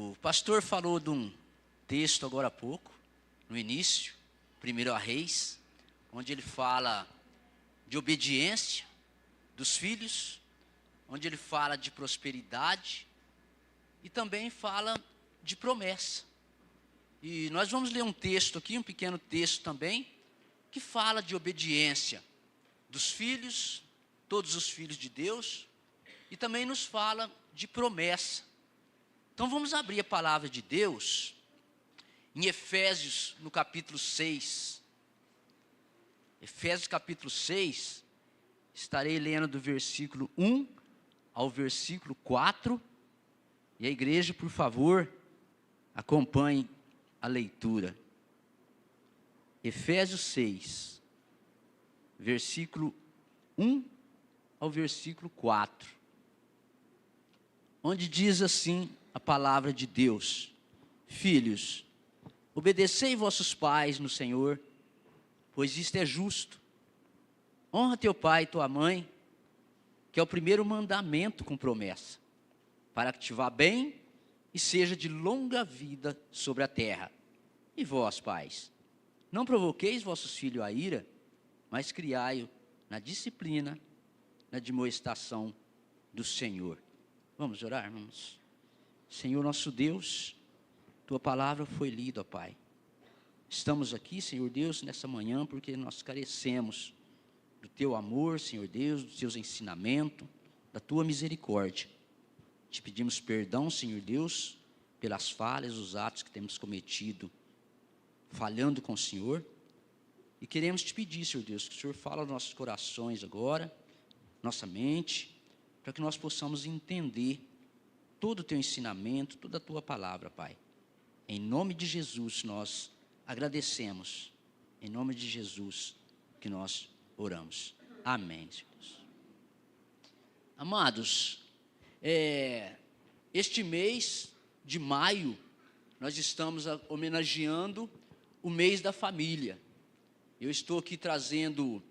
O pastor falou de um texto agora há pouco, no início, 1 Reis, onde ele fala de obediência dos filhos, onde ele fala de prosperidade e também fala de promessa. E nós vamos ler um texto aqui, um pequeno texto também, que fala de obediência dos filhos, todos os filhos de Deus, e também nos fala de promessa. Então vamos abrir a palavra de Deus em Efésios, no capítulo 6. Efésios capítulo 6, estarei lendo do versículo 1 ao versículo 4. E a igreja, por favor, acompanhe a leitura. Efésios 6, versículo 1 ao versículo 4. Onde diz assim a palavra de Deus: Filhos, obedecei vossos pais no Senhor, pois isto é justo. Honra teu pai e tua mãe, que é o primeiro mandamento com promessa, para que te vá bem e seja de longa vida sobre a terra. E vós, pais, não provoqueis vossos filhos à ira, mas criai-o na disciplina, na demonstração do Senhor. Vamos orar, irmãos? Senhor nosso Deus, tua palavra foi lida, ó Pai. Estamos aqui, Senhor Deus, nessa manhã, porque nós carecemos do teu amor, Senhor Deus, dos teus ensinamentos, da tua misericórdia. Te pedimos perdão, Senhor Deus, pelas falhas, os atos que temos cometido, falhando com o Senhor. E queremos te pedir, Senhor Deus, que o Senhor fale aos nossos corações agora, nossa mente, para que nós possamos entender todo o teu ensinamento, toda a tua palavra, Pai. Em nome de Jesus nós agradecemos, em nome de Jesus que nós oramos. Amém, Senhor. Amados, este mês de maio, nós estamos homenageando o mês da família. Eu estou aqui trazendo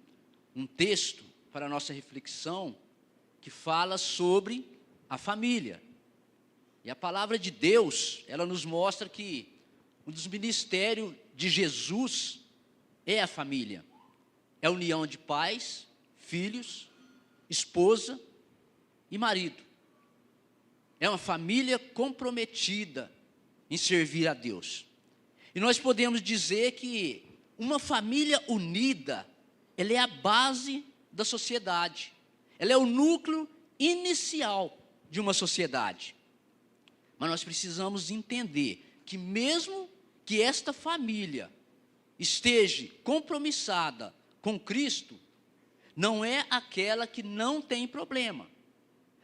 um texto para a nossa reflexão, que fala sobre a família. E a palavra de Deus, ela nos mostra que um dos ministérios de Jesus é a família. É a união de pais, filhos, esposa e marido. É uma família comprometida em servir a Deus. E nós podemos dizer que uma família unida, ela é a base da sociedade. Ela é o núcleo inicial de uma sociedade. Mas nós precisamos entender que mesmo que esta família esteja compromissada com Cristo, não é aquela que não tem problema,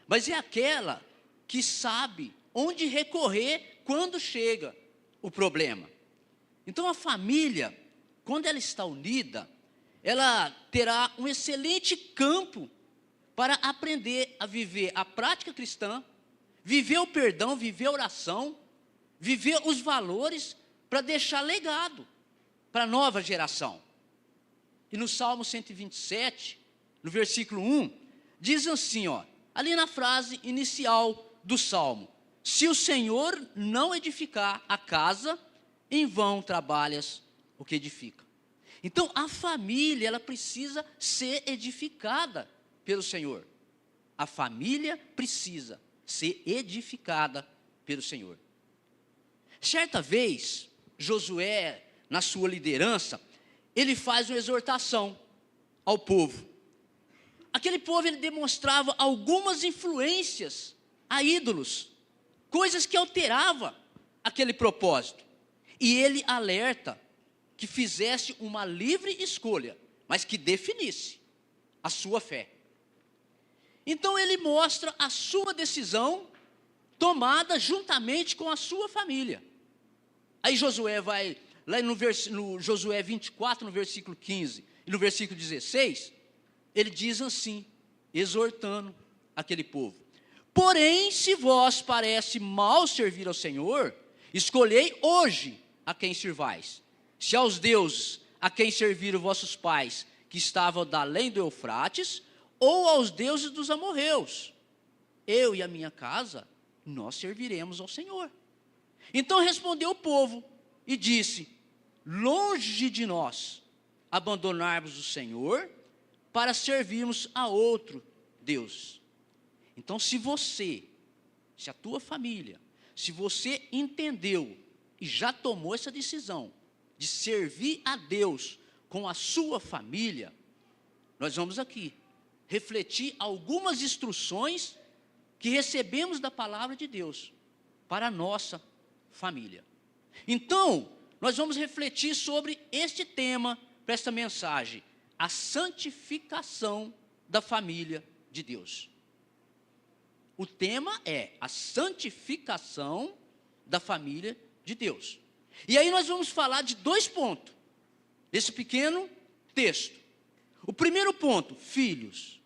mas é aquela que sabe onde recorrer quando chega o problema. Então a família, quando ela está unida, ela terá um excelente campo para aprender a viver a prática cristã, viver o perdão, viver a oração, viver os valores para deixar legado para a nova geração. E no Salmo 127, no versículo 1, diz assim, ali na frase inicial do Salmo: se o Senhor não edificar a casa, em vão trabalhas o que edifica. Então a família, ela precisa ser edificada pelo Senhor. A família precisa ser edificada pelo Senhor. Certa vez, Josué, na sua liderança, ele faz uma exortação ao povo. Aquele povo, ele demonstrava algumas influências a ídolos, coisas que alteravam aquele propósito. E ele alerta que fizesse uma livre escolha, mas que definisse a sua fé. Então ele mostra a sua decisão tomada juntamente com a sua família. Aí Josué vai, lá no Josué 24, no versículo 15 e no versículo 16, ele diz assim, exortando aquele povo: porém, se vós parece mal servir ao Senhor, escolhei hoje a quem servais. Se aos deuses a quem serviram vossos pais, que estavam da além do Eufrates, ou aos deuses dos amorreus, eu e a minha casa, nós serviremos ao Senhor. Então respondeu o povo e disse: longe de nós abandonarmos o Senhor para servirmos a outro Deus. Então, se a tua família, se você entendeu e já tomou essa decisão de servir a Deus com a sua família, nós vamos aqui refletir algumas instruções que recebemos da palavra de Deus para a nossa família. Então, nós vamos refletir sobre este tema para esta mensagem: a santificação da família de Deus. O tema é a santificação da família de Deus. E aí nós vamos falar de 2 pontos desse pequeno texto. O primeiro ponto: filhos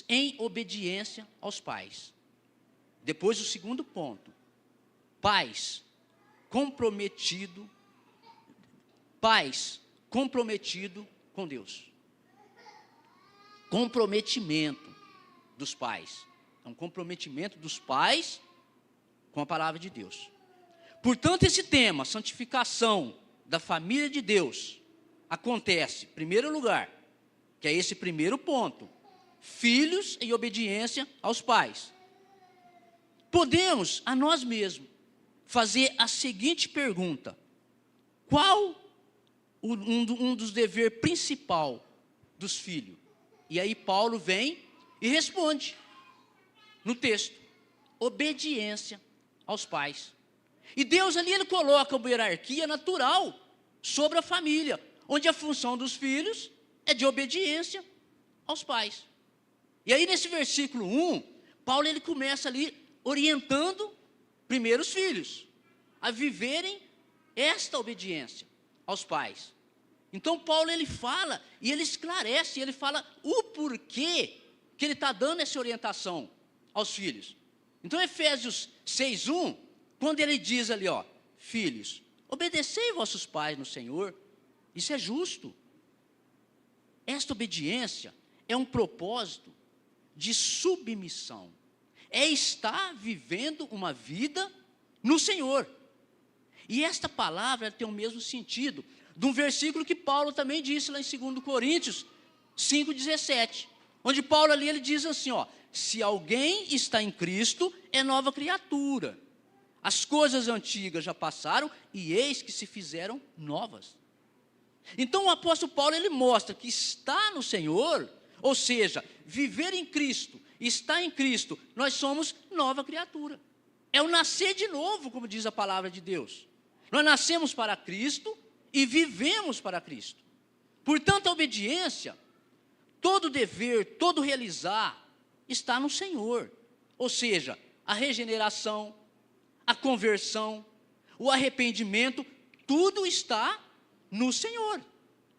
em obediência aos pais. Depois o segundo ponto: pais comprometido com Deus. Comprometimento dos pais. É um comprometimento dos pais com a palavra de Deus. Portanto, esse tema, santificação da família de Deus, acontece, em primeiro lugar, que é esse primeiro ponto: filhos em obediência aos pais. Podemos, a nós mesmos, fazer a seguinte pergunta: qual um dos deveres principal dos filhos? E aí Paulo vem e responde no texto: obediência aos pais. E Deus ali, ele coloca uma hierarquia natural sobre a família, onde a função dos filhos é de obediência aos pais. E aí nesse versículo 1, Paulo ele começa ali orientando primeiro os filhos a viverem esta obediência aos pais. Então Paulo ele fala e ele esclarece, ele fala o porquê que ele está dando essa orientação aos filhos. Então Efésios 6:1, quando ele diz ali, ó, filhos, obedecei vossos pais no Senhor, isso é justo. Esta obediência é um propósito de submissão, é estar vivendo uma vida no Senhor. E esta palavra tem o mesmo sentido de um versículo que Paulo também disse lá em 2 Coríntios 5,17, onde Paulo ali ele diz assim, ó: se alguém está em Cristo, é nova criatura. As coisas antigas já passaram e eis que se fizeram novas. Então o apóstolo Paulo ele mostra que está no Senhor, ou seja, viver em Cristo, estar em Cristo, nós somos nova criatura. É o nascer de novo, como diz a palavra de Deus. Nós nascemos para Cristo e vivemos para Cristo. Portanto, a obediência, todo dever, todo realizar, está no Senhor. Ou seja, a regeneração, a conversão, o arrependimento, tudo está no Senhor.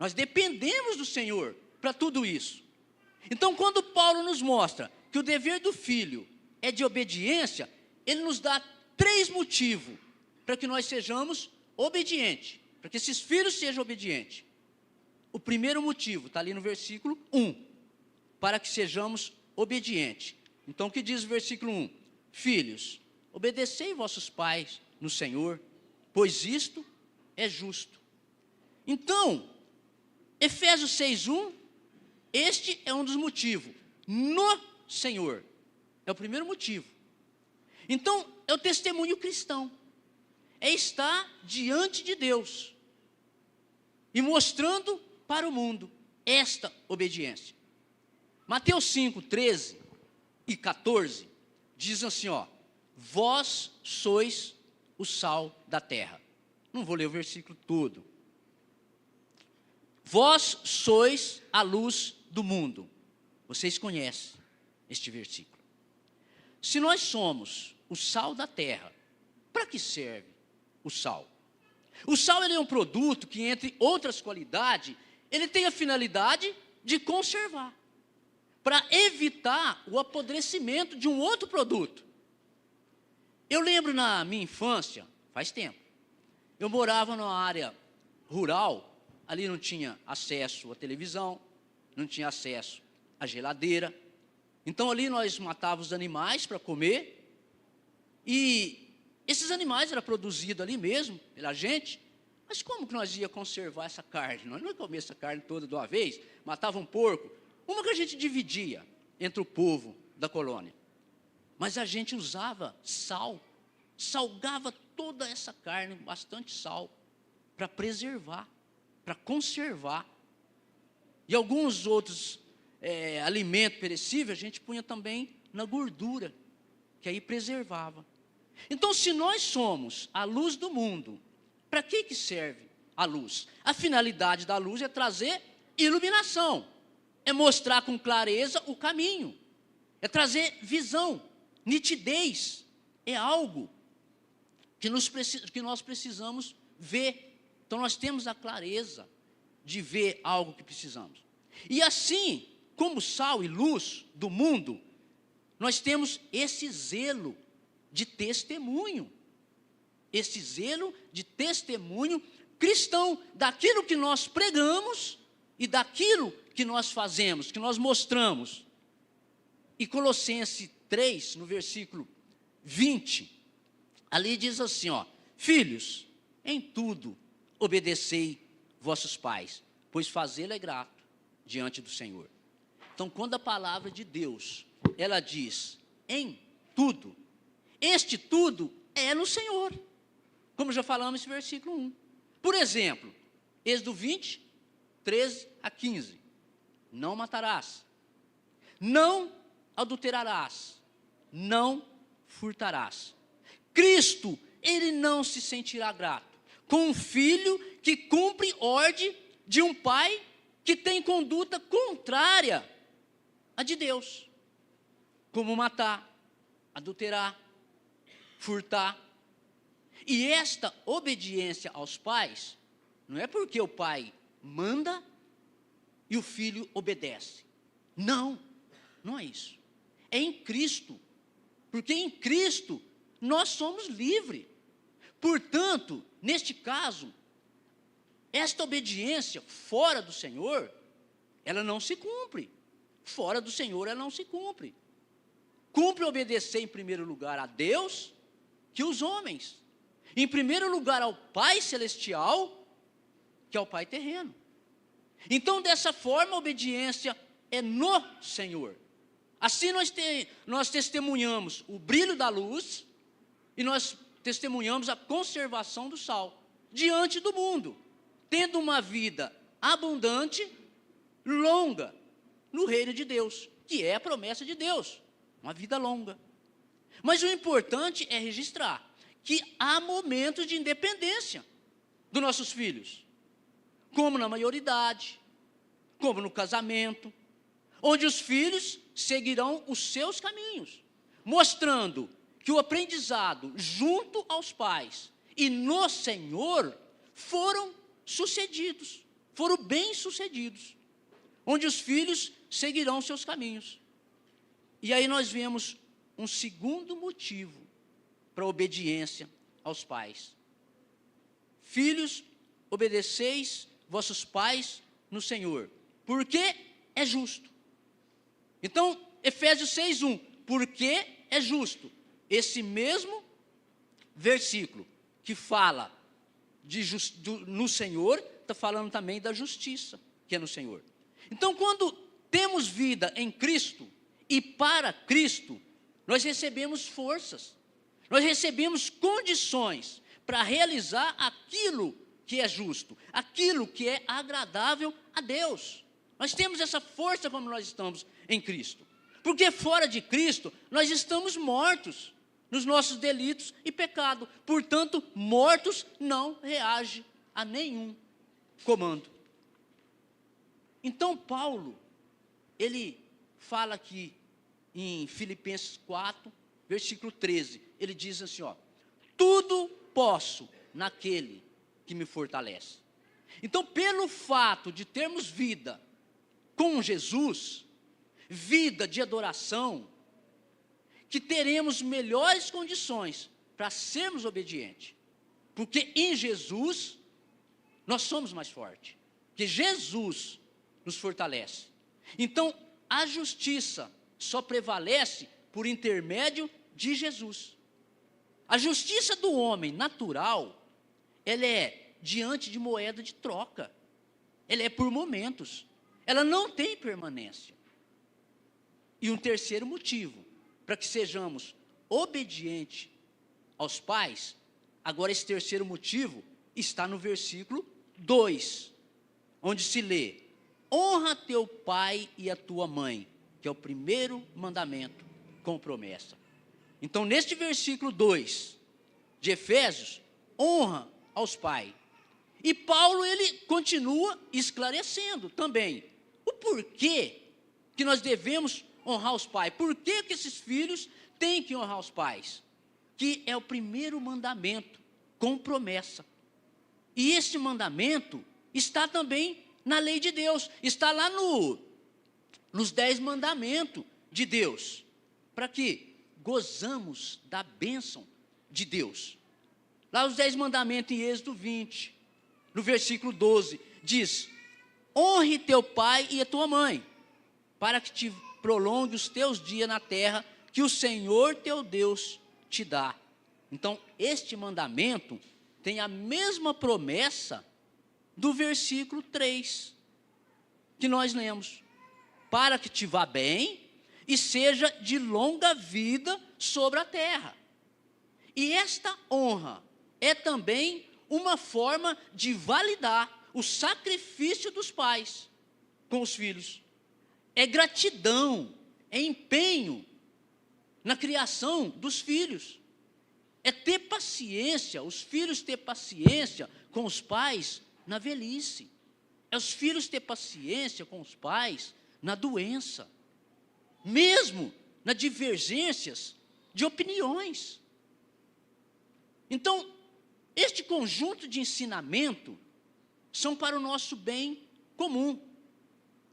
Nós dependemos do Senhor para tudo isso. Então, quando Paulo nos mostra que o dever do filho é de obediência, ele nos dá 3 motivos para que nós sejamos obedientes, para que esses filhos sejam obedientes. O primeiro motivo está ali no versículo 1, para que sejamos obedientes. Então, o que diz o versículo 1? Filhos, obedecei vossos pais no Senhor, pois isto é justo. Então, Efésios 6:1, este é um dos motivos, no Senhor, é o primeiro motivo. Então, é o testemunho cristão, é estar diante de Deus e mostrando para o mundo esta obediência. Mateus 5:13 e 14 diz assim, ó: vós sois o sal da terra. Não vou ler o versículo todo. Vós sois a luz do mundo. Vocês conhecem este versículo. Se nós somos o sal da terra, para que serve o sal? O sal ele é um produto que, entre outras qualidades, ele tem a finalidade de conservar, para evitar o apodrecimento de um outro produto. Eu lembro na minha infância, faz tempo, eu morava numa área rural, ali não tinha acesso à televisão, não tinha acesso à geladeira, então ali nós matávamos os animais para comer, e esses animais eram produzidos ali mesmo, pela gente, mas como que nós ia conservar essa carne? Nós não ia comer essa carne toda de uma vez, matava um porco, uma que a gente dividia entre o povo da colônia. Mas a gente usava sal, salgava toda essa carne, bastante sal, para preservar, para conservar. E alguns outros alimentos perecíveis, a gente punha também na gordura, que aí preservava. Então, se nós somos a luz do mundo, para que serve a luz? A finalidade da luz é trazer iluminação, é mostrar com clareza o caminho, é trazer visão, nitidez, é algo que nós precisamos ver. Então, nós temos a clareza de ver algo que precisamos. E assim, como sal e luz do mundo, nós temos esse zelo de testemunho. Esse zelo de testemunho cristão, daquilo que nós pregamos e daquilo que nós fazemos, que nós mostramos. E Colossenses 3, no versículo 20, ali diz assim, ó: filhos, em tudo obedecei vossos pais, pois fazê-lo é grato diante do Senhor. Então, quando a palavra de Deus, ela diz em tudo, este tudo é no Senhor, como já falamos nesse versículo 1. Por exemplo, Êxodo 20, 13 a 15. Não matarás, não adulterarás, não furtarás. Cristo, ele não se sentirá grato com um filho que cumpre ordem de um pai que tem conduta contrária à de Deus, como matar, adulterar, furtar. E esta obediência aos pais, não é porque o pai manda e o filho obedece. Não, não é isso. É em Cristo, porque em Cristo nós somos livres. Portanto, neste caso, esta obediência fora do Senhor, ela não se cumpre. Fora do Senhor, ela não se cumpre. Cumpre obedecer em primeiro lugar a Deus que os homens. Em primeiro lugar ao Pai Celestial, que é o Pai terreno. Então, dessa forma, a obediência é no Senhor. Assim nós testemunhamos o brilho da luz e nós testemunhamos a conservação do sal diante do mundo, tendo uma vida abundante, longa, no reino de Deus, que é a promessa de Deus, uma vida longa. Mas o importante é registrar que há momentos de independência dos nossos filhos, como na maioridade, como no casamento, onde os filhos seguirão os seus caminhos, mostrando que o aprendizado junto aos pais e no Senhor foram sucedidos, foram bem-sucedidos, onde os filhos seguirão seus caminhos. E aí nós vemos um segundo motivo para a obediência aos pais. Filhos, obedeceis vossos pais no Senhor, porque é justo. Então, Efésios 6:1, porque é justo. Esse mesmo versículo que fala no Senhor, está falando também da justiça, que é no Senhor. Então, quando temos vida em Cristo e para Cristo, nós recebemos forças, nós recebemos condições para realizar aquilo que é justo, aquilo que é agradável a Deus. Nós temos essa força como nós estamos em Cristo. Porque fora de Cristo, nós estamos mortos nos nossos delitos e pecado. Portanto, mortos não reagem a nenhum comando. Então, Paulo, ele fala aqui em Filipenses 4, versículo 13, ele diz assim, ó: tudo posso naquele que me fortalece. Então, pelo fato de termos vida com Jesus, vida de adoração, que teremos melhores condições para sermos obedientes, porque em Jesus nós somos mais fortes, porque Jesus nos fortalece. Então, a justiça só prevalece por intermédio de Jesus. A justiça do homem natural, ela é diante de moeda de troca. Ela é por momentos. Ela não tem permanência. E um terceiro motivo, para que sejamos obedientes aos pais, agora esse terceiro motivo está no versículo 2, onde se lê: honra teu pai e a tua mãe, que é o primeiro mandamento com promessa. Então, neste versículo 2 de Efésios, honra aos pais. E Paulo, ele continua esclarecendo também o porquê que nós devemos honrar os pais. Por que que esses filhos têm que honrar os pais? Que é o primeiro mandamento com promessa. E esse mandamento está também na lei de Deus, está lá nos 10 mandamentos de Deus, para que gozamos da bênção de Deus. Lá os 10 mandamentos em Êxodo 20, no versículo 12, diz: honre teu pai e a tua mãe, para que te prolongue os teus dias na terra que o Senhor teu Deus te dá. Então, este mandamento tem a mesma promessa do versículo 3, que nós lemos: para que te vá bem e seja de longa vida sobre a terra. E esta honra é também uma forma de validar o sacrifício dos pais com os filhos. É gratidão, é empenho na criação dos filhos. É ter paciência, os filhos ter paciência com os pais na velhice. É os filhos ter paciência com os pais na doença. Mesmo nas divergências de opiniões. Então, este conjunto de ensinamento são para o nosso bem comum.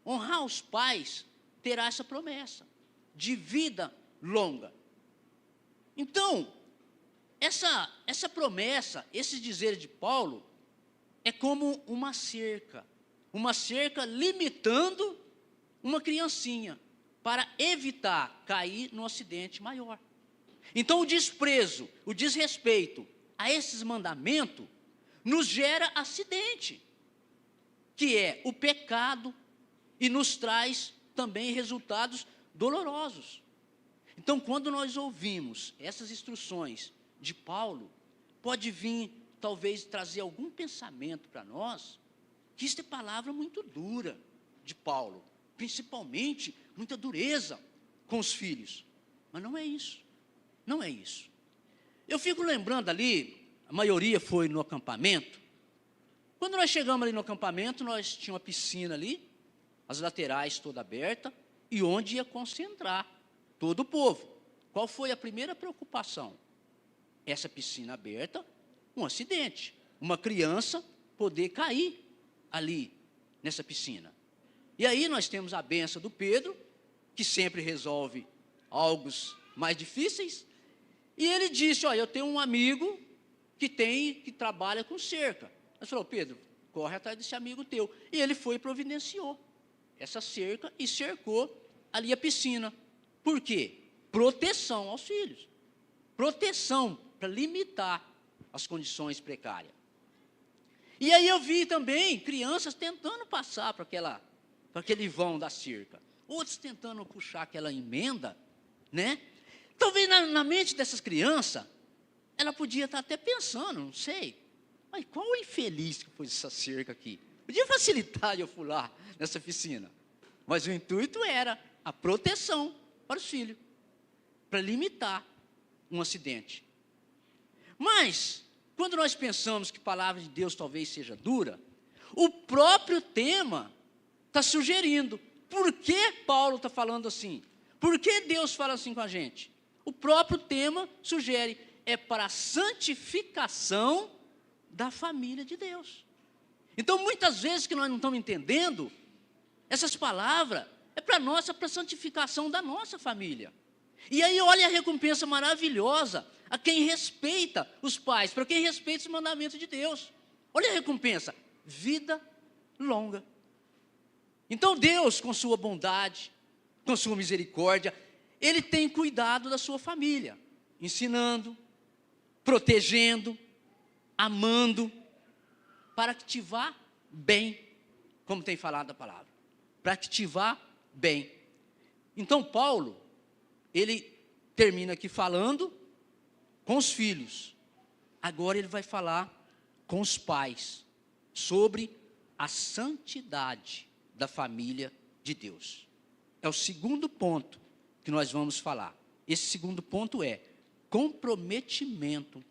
Honrar os pais terá essa promessa de vida longa. Então, essa promessa, esses dizeres de Paulo, é como uma cerca limitando uma criancinha, para evitar cair num acidente maior. Então, o desprezo, o desrespeito a esses mandamentos, nos gera acidente, que é o pecado, e nos traz também resultados dolorosos. Então, quando nós ouvimos essas instruções de Paulo, pode vir, talvez, trazer algum pensamento para nós, que isso é palavra muito dura de Paulo, principalmente muita dureza com os filhos. Mas não é isso, não é isso. Eu fico lembrando ali, a maioria foi no acampamento. Quando nós chegamos ali no acampamento, nós tínhamos uma piscina ali, as laterais toda aberta, e onde ia concentrar todo o povo. Qual foi a primeira preocupação? Essa piscina aberta, um acidente, uma criança poder cair ali nessa piscina. E aí nós temos a bênção do Pedro, que sempre resolve algo mais difíceis, e ele disse: olha, eu tenho um amigo que trabalha com cerca. Nós falou: Pedro, corre atrás desse amigo teu. E ele foi e providenciou essa cerca e cercou ali a piscina. Por quê? Proteção aos filhos. Proteção para limitar as condições precárias. E aí eu vi também crianças tentando passar para aquele vão da cerca. Outros tentando puxar aquela emenda, né? Talvez na mente dessas crianças, ela podia estar até pensando, não sei, mas qual o infeliz que pôs essa cerca aqui? Podia facilitar eu pular nessa piscina. Mas o intuito era a proteção para os filhos, para limitar um acidente. Mas, quando nós pensamos que a palavra de Deus talvez seja dura, o próprio tema está sugerindo. Por que Paulo está falando assim? Por que Deus fala assim com a gente? O próprio tema sugere, é para a santificação da família de Deus. Então, muitas vezes que nós não estamos entendendo, essas palavras é para a santificação da nossa família. E aí, olha a recompensa maravilhosa a quem respeita os pais, para quem respeita os mandamentos de Deus. Olha a recompensa, vida longa. Então, Deus, com sua bondade, com sua misericórdia, Ele tem cuidado da sua família, ensinando, protegendo, amando, para que te vá bem, como tem falado a palavra, para que te vá bem. Então Paulo, ele termina aqui falando com os filhos, agora ele vai falar com os pais, sobre a santidade da família de Deus. É o segundo ponto que nós vamos falar. Esse segundo ponto é comprometimento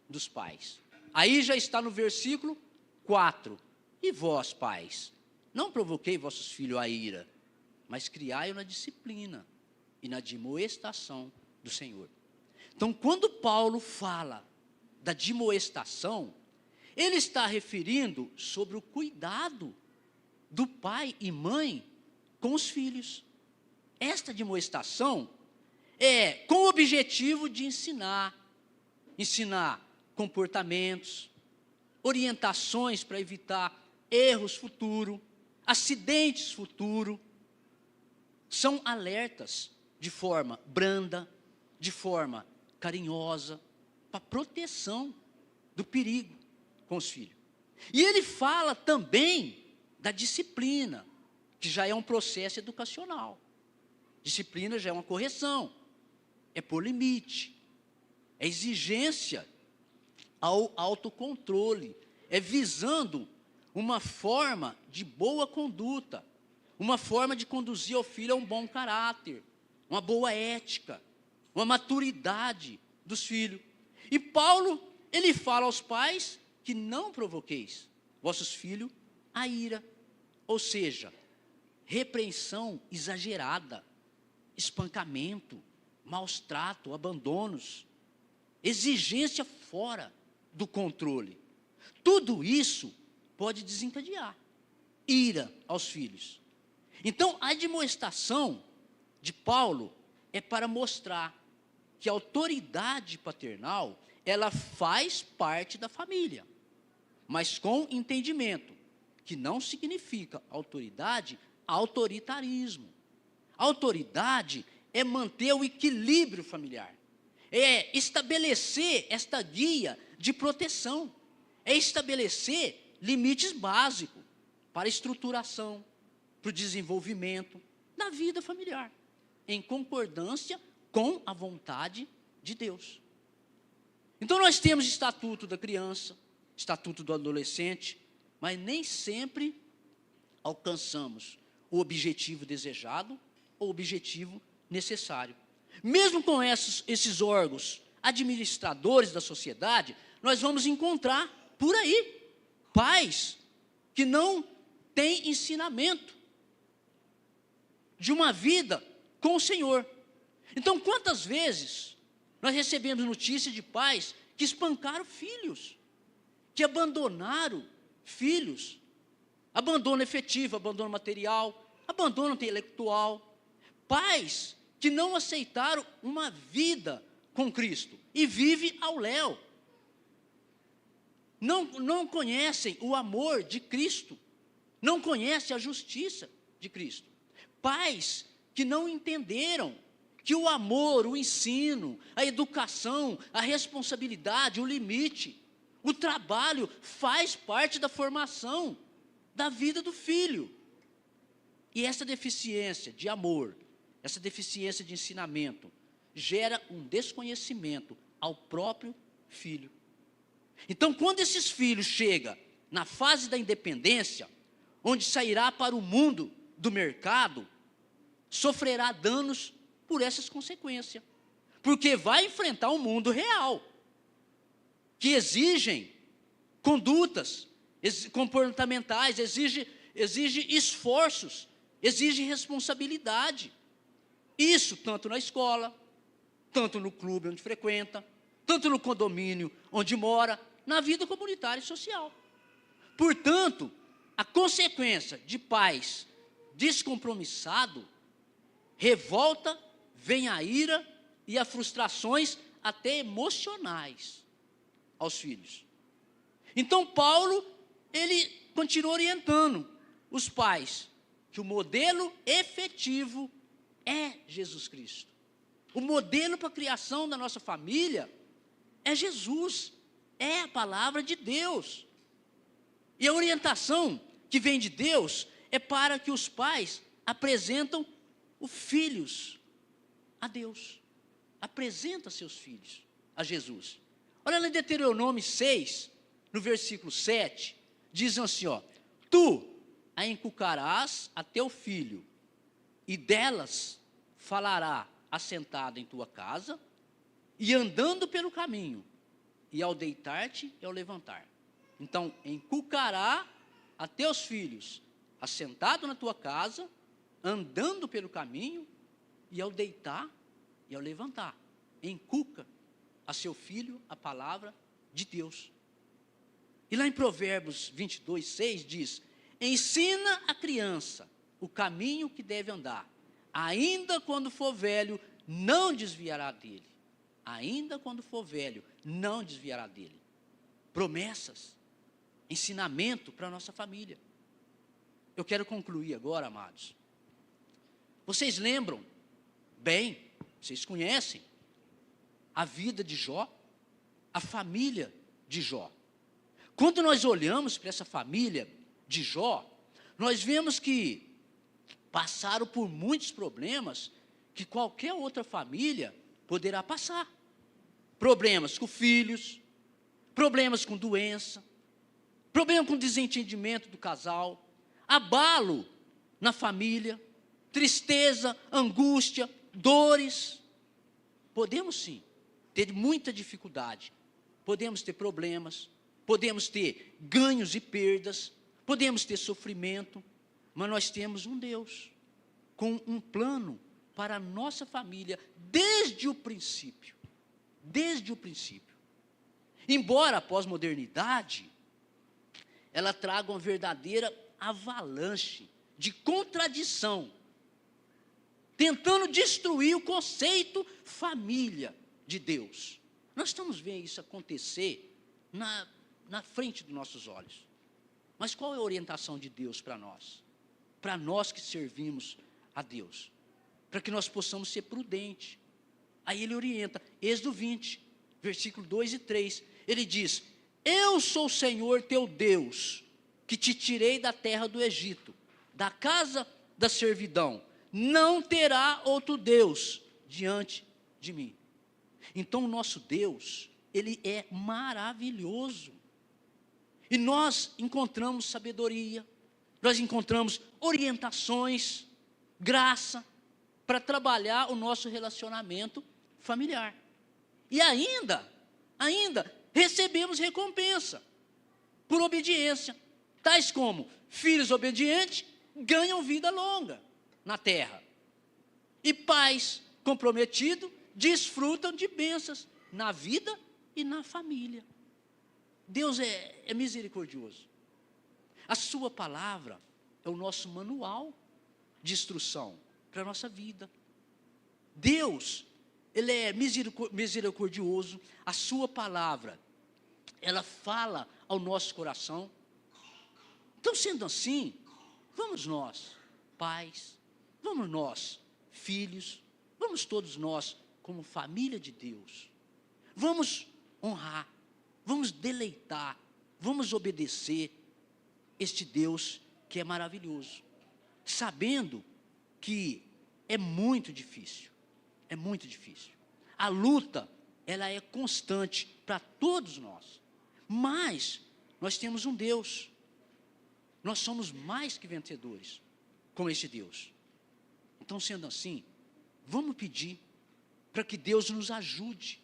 dos pais. Aí já está no versículo 4. E vós, pais, não provoquei vossos filhos à ira, mas criai-o na disciplina e na admoestação do Senhor. Então, quando Paulo fala da admoestação, ele está referindo sobre o cuidado do pai e mãe com os filhos. Esta admoestação é com o objetivo de ensinar comportamentos, orientações para evitar erros futuros, acidentes futuros. São alertas de forma branda, de forma carinhosa, para proteção do perigo com os filhos. E ele fala também da disciplina, que já é um processo educacional. Disciplina já é uma correção, é por limite, é exigência ao autocontrole, é visando uma forma de boa conduta, uma forma de conduzir o filho a um bom caráter, uma boa ética, uma maturidade dos filhos. E Paulo, ele fala aos pais que não provoqueis vossos filhos à ira, ou seja, repreensão exagerada, espancamento, maus tratos, abandonos, exigência fora do controle. Tudo isso pode desencadear ira aos filhos. Então, a admoestação de Paulo é para mostrar que a autoridade paternal, ela faz parte da família, mas com entendimento, que não significa autoridade, autoritarismo. Autoridade é manter o equilíbrio familiar, é estabelecer esta guia de proteção, é estabelecer limites básicos para a estruturação, para o desenvolvimento da vida familiar, em concordância com a vontade de Deus. Então nós temos estatuto da criança, estatuto do adolescente, mas nem sempre alcançamos o objetivo desejado ou o objetivo necessário. Mesmo com esses órgãos administradores da sociedade, nós vamos encontrar por aí pais que não têm ensinamento de uma vida com o Senhor. Então, quantas vezes nós recebemos notícias de pais que espancaram filhos, que abandonaram filhos, abandono efetivo, abandono material, abandono intelectual, pais que não aceitaram uma vida com Cristo e vivem ao léu, não conhecem o amor de Cristo, não conhecem a justiça de Cristo, pais que não entenderam que o amor, o ensino, a educação, a responsabilidade, o limite, o trabalho faz parte da formação da vida do filho. E essa deficiência de amor, essa deficiência de ensinamento, gera um desconhecimento ao próprio filho. Então, quando esses filhos chegam na fase da independência, onde sairá para o mundo do mercado, sofrerá danos por essas consequências, porque vai enfrentar um mundo real, que exigem condutas comportamentais, exige esforços, exige responsabilidade. Isso tanto na escola, tanto no clube onde frequenta, tanto no condomínio onde mora, na vida comunitária e social. Portanto, a consequência de pais descompromissados, revolta, vem a ira e as frustrações até emocionais aos filhos. Então Paulo, ele continua orientando os pais que o modelo efetivo é Jesus Cristo. O modelo para a criação da nossa família é Jesus, é a palavra de Deus. E a orientação que vem de Deus é para que os pais apresentam os filhos a Deus. Apresenta seus filhos a Jesus. Olha lá em Deuteronômio 6, no versículo 7, diz assim, ó: tu a inculcarás a teu filho, e delas falará assentado em tua casa, e andando pelo caminho, e ao deitar-te e ao levantar. Então, inculcará a teus filhos, assentado na tua casa, andando pelo caminho, e ao deitar e ao levantar. Inculca a seu filho a palavra de Deus. E lá em Provérbios 22, 6 diz: ensina a criança o caminho que deve andar, ainda quando for velho, não desviará dele. Ainda quando for velho, não desviará dele. Promessas, ensinamento para a nossa família. Eu quero concluir agora, amados. Vocês lembram bem, vocês conhecem a vida de Jó, a família de Jó. Quando nós olhamos para essa família de Jó, nós vemos que passaram por muitos problemas que qualquer outra família poderá passar. Problemas com filhos, problemas com doença, problema com desentendimento do casal, abalo na família, tristeza, angústia, dores. Podemos sim ter muita dificuldade, podemos ter problemas, podemos ter ganhos e perdas, podemos ter sofrimento, mas nós temos um Deus com um plano para a nossa família desde o princípio. Desde o princípio. Embora a pós-modernidade ela traga uma verdadeira avalanche de contradição, tentando destruir o conceito família de Deus. Nós estamos vendo isso acontecer na frente dos nossos olhos. Mas qual é a orientação de Deus para nós? Para nós que servimos a Deus. Para que nós possamos ser prudentes. Aí ele orienta, Êxodo 20, versículo 2 e 3. Ele diz: eu sou o Senhor teu Deus, que te tirei da terra do Egito, da casa da servidão. Não terá outro Deus diante de mim. Então o nosso Deus, ele é maravilhoso. E nós encontramos sabedoria, nós encontramos orientações, graça, para trabalhar o nosso relacionamento familiar. E ainda recebemos recompensa por obediência, tais como filhos obedientes ganham vida longa na terra, e pais comprometidos desfrutam de bênçãos na vida e na família. Deus é misericordioso. A sua palavra é o nosso manual de instrução para a nossa vida. Deus, ele é misericordioso. A sua palavra, ela fala ao nosso coração. Então, sendo assim, vamos nós, pais, vamos nós, filhos, vamos todos nós, como família de Deus, vamos honrar, vamos deleitar, vamos obedecer este Deus que é maravilhoso, sabendo que é muito difícil, a luta, ela é constante para todos nós, mas nós temos um Deus, nós somos mais que vencedores com esse Deus. Então, sendo assim, vamos pedir para que Deus nos ajude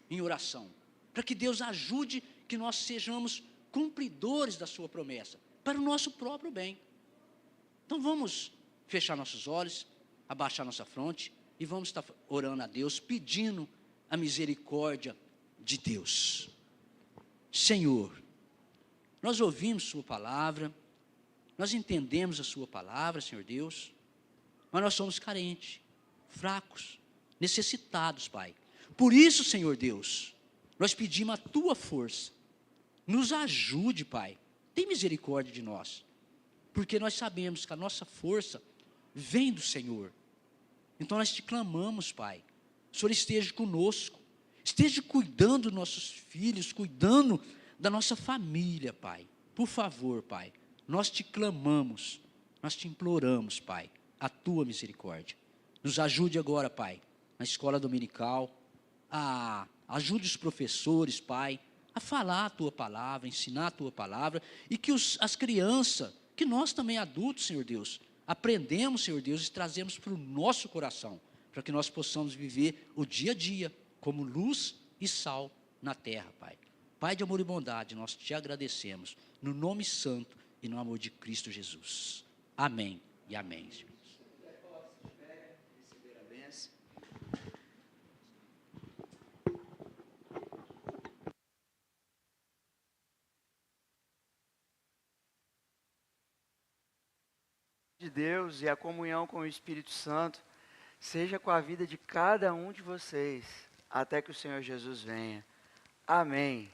em oração, para que Deus ajude que nós sejamos cumpridores da sua promessa, para o nosso próprio bem. Então vamos fechar nossos olhos, abaixar nossa fronte e vamos estar orando a Deus, pedindo a misericórdia de Deus. Senhor, nós ouvimos sua palavra, nós entendemos a sua palavra, Senhor Deus, mas nós somos carentes, fracos, necessitados, Pai. Por isso, Senhor Deus, nós pedimos a tua força, nos ajude, Pai, tem misericórdia de nós, porque nós sabemos que a nossa força vem do Senhor. Então nós te clamamos, Pai, o Senhor esteja conosco, Esteja cuidando dos nossos filhos, cuidando da nossa família, Pai. Por favor, Pai, nós te clamamos, nós te imploramos, Pai, a tua misericórdia. Nos ajude agora, Pai, na escola dominical, ajude os professores, Pai, a falar a tua palavra, ensinar a tua palavra, e que as crianças, que nós também adultos, Senhor Deus, aprendemos, Senhor Deus, e trazemos para o nosso coração, para que nós possamos viver o dia a dia como luz e sal na terra, Pai. Pai de amor e bondade, nós te agradecemos, no nome santo e no amor de Cristo Jesus. Amém e amém, Senhor. De Deus e a comunhão com o Espírito Santo seja com a vida de cada um de vocês, até que o Senhor Jesus venha. Amém.